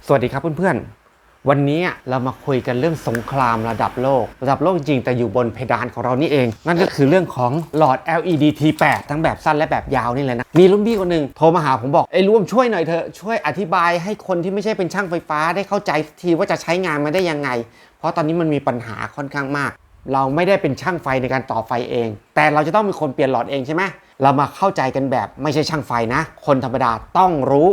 สวัสดีครับเพื่อนๆวันนี้เรามาคุยกันเรื่องสงครามระดับโลกจริงแต่อยู่บนเพดานของเรานี่เองนั่นก็คือเรื่องของหลอด LED T8 ทั้งแบบสั้นและแบบยาวนี่แหละนะมีรุ่นพี่คนหนึ่งโทรมาหาผมบอกร่วมช่วยหน่อยเถอะช่วยอธิบายให้คนที่ไม่ใช่เป็นช่างไฟฟ้าได้เข้าใจทีว่าจะใช้งานมันได้ยังไงเพราะตอนนี้มันมีปัญหาค่อนข้างมากเราไม่ได้เป็นช่างไฟในการต่อไฟเองแต่เราจะต้องเป็นคนเปลี่ยนหลอดเองใช่ไหมเรามาเข้าใจกันแบบไม่ใช่ช่างไฟนะคนธรรมดาต้องรู้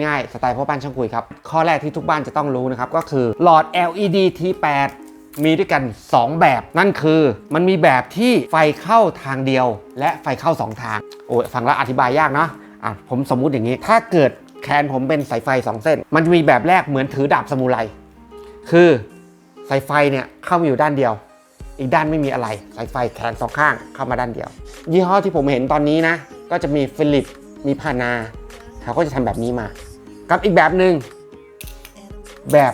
ง่ายๆสไตล์พ่อบ้านช่างคุยครับข้อแรกที่ทุกบ้านจะต้องรู้นะครับก็คือหลอด LED T8 มีด้วยกัน2แบบนั่นคือมันมีแบบที่ไฟเข้าทางเดียวและไฟเข้า2ทางโอ้ยฟังแล้วอธิบายยากเนาะผมสมมุติอย่างนี้ถ้าเกิดแคนผมเป็นสายไฟ2เส้นมันจะมีแบบแรกเหมือนถือดาบซามูไรคือสายไฟเนี่ยเข้ามาอยู่ด้านเดียวอีกด้านไม่มีอะไรสายไฟแคนสองข้างเข้ามาด้านเดียวยี่ห้อที่ผมเห็นตอนนี้นะก็จะมีฟิลิปมีพานาเขาก็จะทำแบบนี้มากับอีกแบบหนึ่งแบบ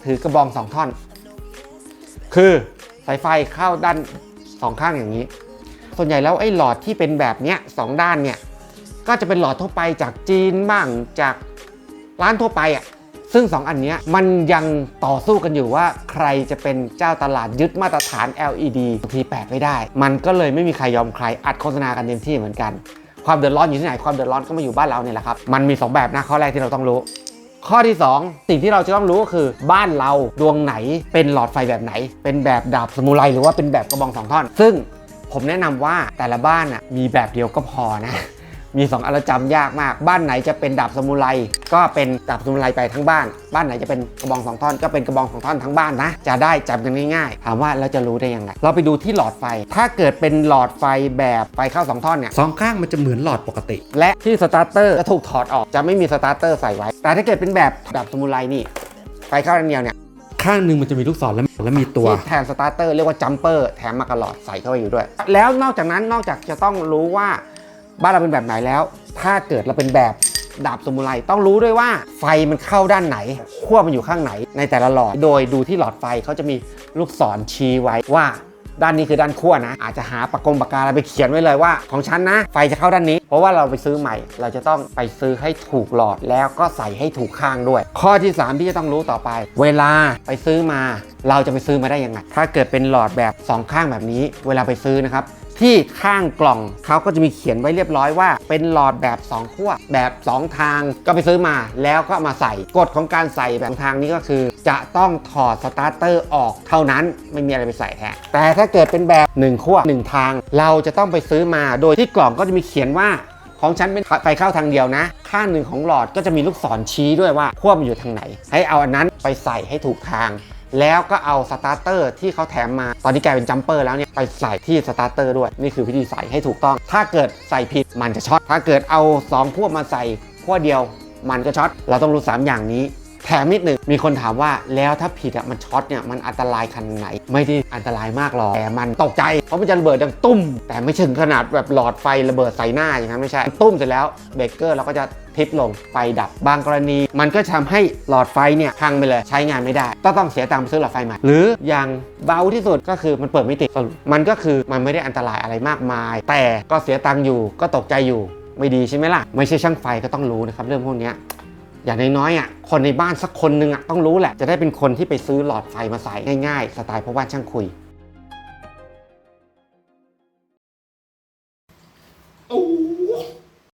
ถือกระบอง2ท่อนคือสายไฟเข้าด้าน2ข้างอย่างนี้ส่วนใหญ่แล้วไอ้หลอดที่เป็นแบบเนี้ย2ด้านเนี่ยก็จะเป็นหลอดทั่วไปจากจีนบ้างจากร้านทั่วไปซึ่ง2อันนี้มันยังต่อสู้กันอยู่ว่าใครจะเป็นเจ้าตลาดยึดมาตรฐาน LED T8 ไม่ได้มันก็เลยไม่มีใครยอมใครอัดโฆษณากันเต็มที่เหมือนกันความเดือดร้อนอยู่ที่ไหนความเดือดร้อนก็มาอยู่บ้านเราเนี่ยแหละครับมันมี2แบบนะข้อแรกที่เราต้องรู้ข้อที่2สิ่งที่เราจะต้องรู้ก็คือบ้านเราดวงไหนเป็นหลอดไฟแบบไหนเป็นแบบดาบซามูไรหรือว่าเป็นแบบกระบอง2ท่อนซึ่งผมแนะนำว่าแต่ละบ้านมีแบบเดียวก็พอนะมี2อันจำยากมากบ้านไหนจะเป็นดาบซามูไรก็เป็นดาบซามูไรไปทั้งบ้านบ้านไหนจะเป็นกระบอง2ท่อนก็เป็นกระบอง2ท่อนทั้งบ้านนะจะได้จำกันง่ายๆถามว่าเราจะรู้ได้ยังไงเราไปดูที่หลอดไฟถ้าเกิดเป็นหลอดไฟแบบไฟเข้า2ท่อนเนี่ย2ข้างมันจะเหมือนหลอดปกติและที่สตาร์เตอร์จะถูกถอดออกจะไม่มีสตาร์เตอร์ใส่ไว้แต่ถ้าเกิดเป็นแบบดาบซามูไรนี่ไฟเข้าด้านเดียวเนี่ยข้างหนึ่งมันจะมีลูกศรแล้วมีตัวที่แทนสตาร์เตอร์เรียกว่าจัมเปอร์แถมมากระหลอดใส่เข้าไปอยู่ด้วยแล้วนอกจากนั้นนอกจากจะต้องรู้ว่าบ้านเราเป็นแบบไหนแล้วถ้าเกิดเราเป็นแบบดาบซามูไรต้องรู้ด้วยว่าไฟมันเข้าด้านไหนขั้วมันอยู่ข้างไหนในแต่ละหลอดโดยดูที่หลอดไฟเขาจะมีลูกศรชี้ไว้ว่าด้านนี้คือด้านขั้วนะอาจจะหาปากกาอะไรไปเขียนไว้เลยว่าของฉันนะไฟจะเข้าด้านนี้เพราะว่าเราไปซื้อใหม่เราจะต้องไปซื้อให้ถูกหลอดแล้วก็ใส่ให้ถูกข้างด้วยข้อที่3ที่จะต้องรู้ต่อไปเวลาไปซื้อมาเราจะไปซื้อมาได้ยังไงถ้าเกิดเป็นหลอดแบบ2ข้างแบบนี้เวลาไปซื้อนะครับที่ข้างกล่องเขาก็จะมีเขียนไว้เรียบร้อยว่าเป็นหลอดแบบ2ขั้วแบบ2ทางก็ไปซื้อมาแล้วก็มาใส่กฎของการใส่แบบทางนี้ก็คือจะต้องถอดสตาร์เตอร์ออกเท่านั้นไม่มีอะไรไปใส่แทนแต่ถ้าเกิดเป็นแบบ1ขั้ว1ทางเราจะต้องไปซื้อมาโดยที่กล่องก็จะมีเขียนว่าของฉันเป็นไฟเข้าทางเดียวนะข้างหนึ่งของหลอดก็จะมีลูกศรชี้ด้วยว่าขั้วมันอยู่ทางไหนให้เอาอันนั้นไปใส่ให้ถูกทางแล้วก็เอาสตาร์เตอร์ที่เขาแถมมาตอนนี้กลายเป็นจัมเปอร์แล้วเนี่ยไปใส่ที่สตาร์เตอร์ด้วยนี่คือวิธีใส่ให้ถูกต้องถ้าเกิดใส่ผิดมันจะช็อตถ้าเกิดเอา2ขั้วมาใส่ขั้วเดียวมันก็ช็อตเราต้องรู้3อย่างนี้แถมนิดหนึ่งมีคนถามว่าแล้วถ้าผิดมันช็อตเนี่ยมันอันตรายขนาดไหนไม่ได้อันตรายมากหรอกแต่มันตกใจเพราะมันจะระเบิดดังตุ้มแต่ไม่ถึงขนาดแบบหลอดไฟระเบิดใส่หน้าอย่างนั้นไม่ใช่ตุ้มเสร็จแล้วเบรกเกอร์เราก็จะทิปลงไฟดับบางกรณีมันก็ทำให้หลอดไฟเนี่ยพังไปเลยใช้งานไม่ได้ต้องเสียตังค์ไปซื้อหลอดไฟใหม่หรืออย่างเบาที่สุดก็คือมันเปิดไม่ติดมันก็คือมันไม่ได้อันตรายอะไรมากมายแต่ก็เสียตังค์อยู่ก็ตกใจอยู่ไม่ดีใช่ไหมล่ะไม่ใช่ช่างไฟก็ต้องรู้นะครับเรื่องพวกนี้อย่างน้อยคนในบ้านสักคนหนึ่งต้องรู้แหละจะได้เป็นคนที่ไปซื้อหลอดไฟมาใส่ง่ายๆสไตล์พ่อบ้านช่างคุย